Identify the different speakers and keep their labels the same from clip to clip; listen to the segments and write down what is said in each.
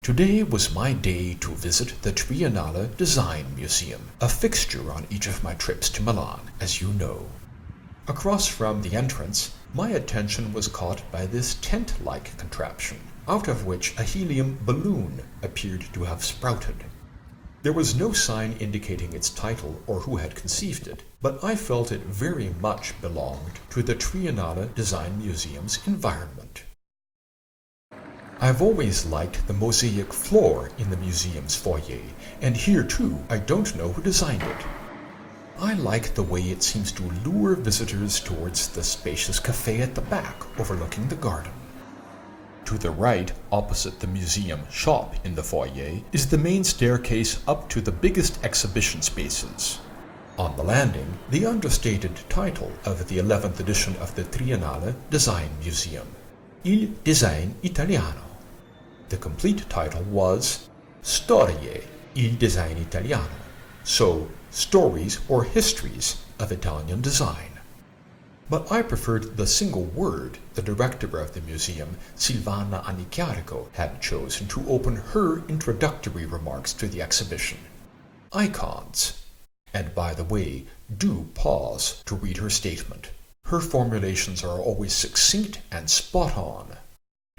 Speaker 1: Today was my day to visit the Triennale Design Museum, a fixture on each of my trips to Milan, as you know. Across from the entrance, my attention was caught by this tent-like contraption, out of which a helium balloon appeared to have sprouted. There was no sign indicating its title or who had conceived it, but I felt it very much belonged to the Triennale Design Museum's environment. I've always liked the mosaic floor in the museum's foyer, and here too I don't know who designed it. I like the way it seems to lure visitors towards the spacious cafe at the back overlooking the garden. To the right, opposite the museum shop in the foyer, is the main staircase up to the biggest exhibition spaces. On the landing, the understated title of the 11th edition of the Triennale Design Museum, Il Design Italiano. The complete title was Storie il Design Italiano, so stories or histories of Italian design. But I preferred the single word the director of the museum, Silvana Anichiarico, had chosen to open her introductory remarks to the exhibition. Icons. And by the way, do pause to read her statement. Her formulations are always succinct and spot on.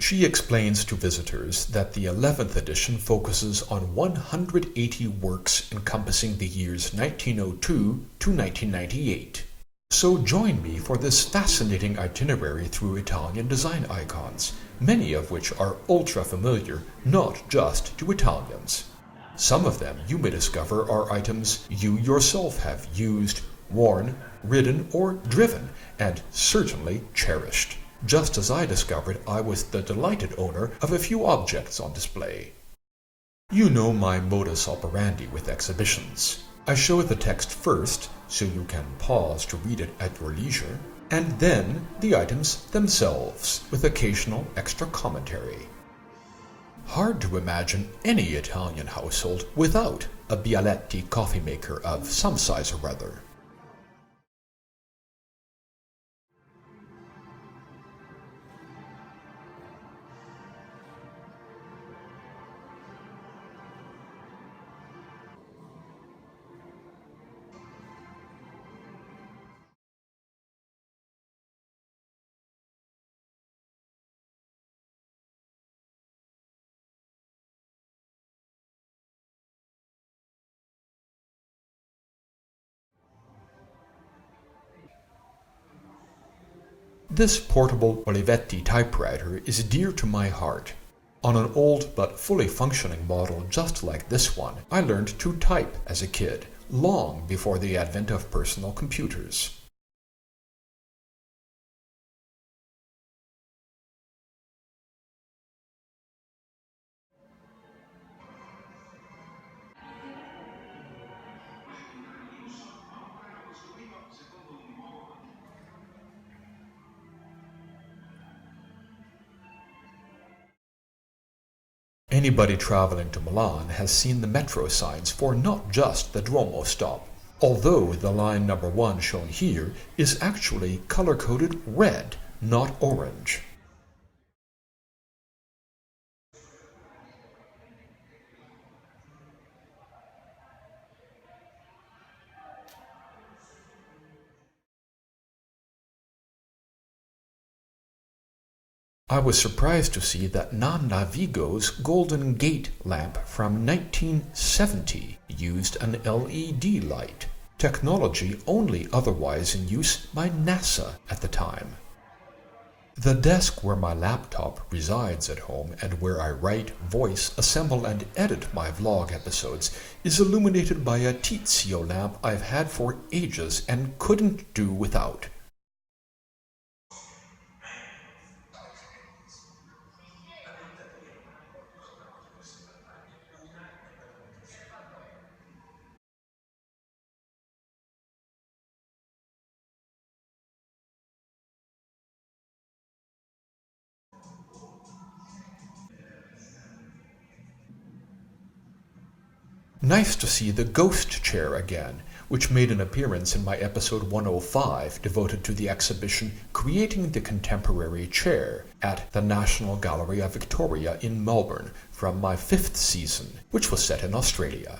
Speaker 1: She explains to visitors that the 11th edition focuses on 180 works encompassing the years 1902 to 1998. So join me for this fascinating itinerary through Italian design icons, many of which are ultra-familiar not just to Italians. Some of them you may discover are items you yourself have used, worn, ridden, or driven, and certainly cherished. Just as I discovered I was the delighted owner of a few objects on display. You know my modus operandi with exhibitions. I show the text first, so you can pause to read it at your leisure, and then the items themselves, with occasional extra commentary. Hard to imagine any Italian household without a Bialetti coffee maker of some size or other. This portable Olivetti typewriter is dear to my heart. On an old but fully functioning model just like this one, I learned to type as a kid, long before the advent of personal computers. Anybody traveling to Milan has seen the metro signs for not just the Duomo stop, although the line number 1 shown here is actually color-coded red, not orange. I was surprised to see that Nanna Vigo's Golden Gate lamp from 1970 used an LED light, technology only otherwise in use by NASA at the time. The desk where my laptop resides at home and where I write, voice, assemble, and edit my vlog episodes is illuminated by a Tizio lamp I've had for ages and couldn't do without. Nice to see the ghost chair again, which made an appearance in my episode 105 devoted to the exhibition Creating the Contemporary Chair at the National Gallery of Victoria in Melbourne from my 5th season, which was set in Australia.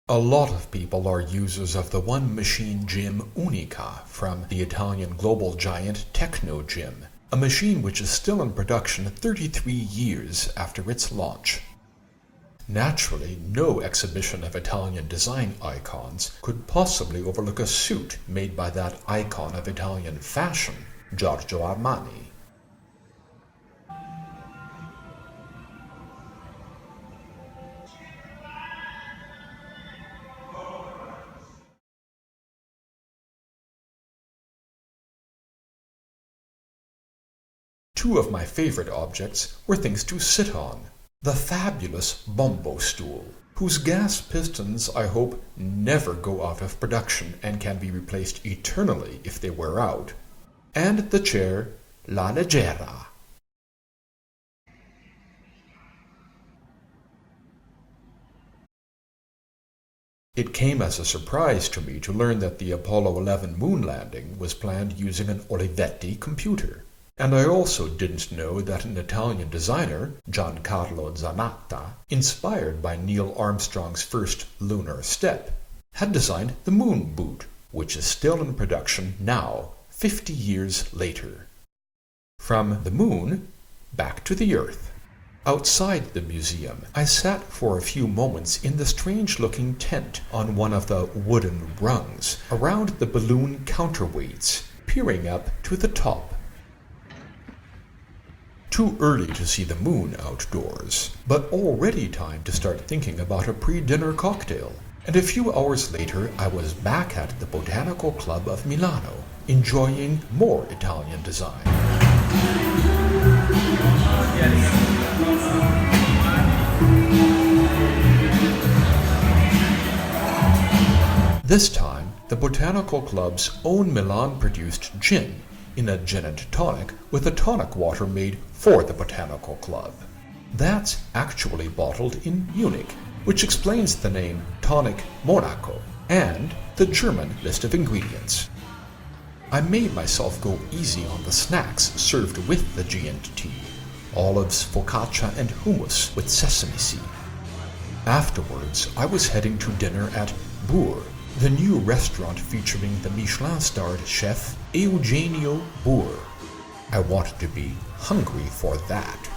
Speaker 1: A lot of people are users of the one-machine gym Unica from the Italian global giant Technogym, a machine which is still in production 33 years after its launch. Naturally, no exhibition of Italian design icons could possibly overlook a suit made by that icon of Italian fashion, Giorgio Armani. Two of my favorite objects were things to sit on. The fabulous Bombo stool, whose gas pistons I hope never go out of production and can be replaced eternally if they wear out, and the chair La Leggera. It came as a surprise to me to learn that the Apollo 11 moon landing was planned using an Olivetti computer. And I also didn't know that an Italian designer, Giancarlo Zanatta, inspired by Neil Armstrong's first lunar step, had designed the moon boot, which is still in production now, 50 years later. From the moon, back to the Earth. Outside the museum, I sat for a few moments in the strange-looking tent on one of the wooden rungs around the balloon counterweights, peering up to the top. Too early to see the moon outdoors, but already time to start thinking about a pre-dinner cocktail. And a few hours later, I was back at the Botanical Club of Milano, enjoying more Italian design. This time, the Botanical Club's own Milan-produced gin, in a gin and tonic with a tonic water made for the Botanical Club. That's actually bottled in Munich, which explains the name Tonic Monaco and the German list of ingredients. I made myself go easy on the snacks served with the G&T, olives, focaccia, and hummus with sesame seed. Afterwards, I was heading to dinner at Bourg, the new restaurant featuring the Michelin-starred chef Eugenio Bourg. I wanted to be hungry for that.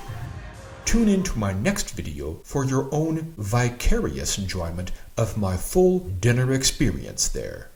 Speaker 1: Tune in to my next video for your own vicarious enjoyment of my full dinner experience there.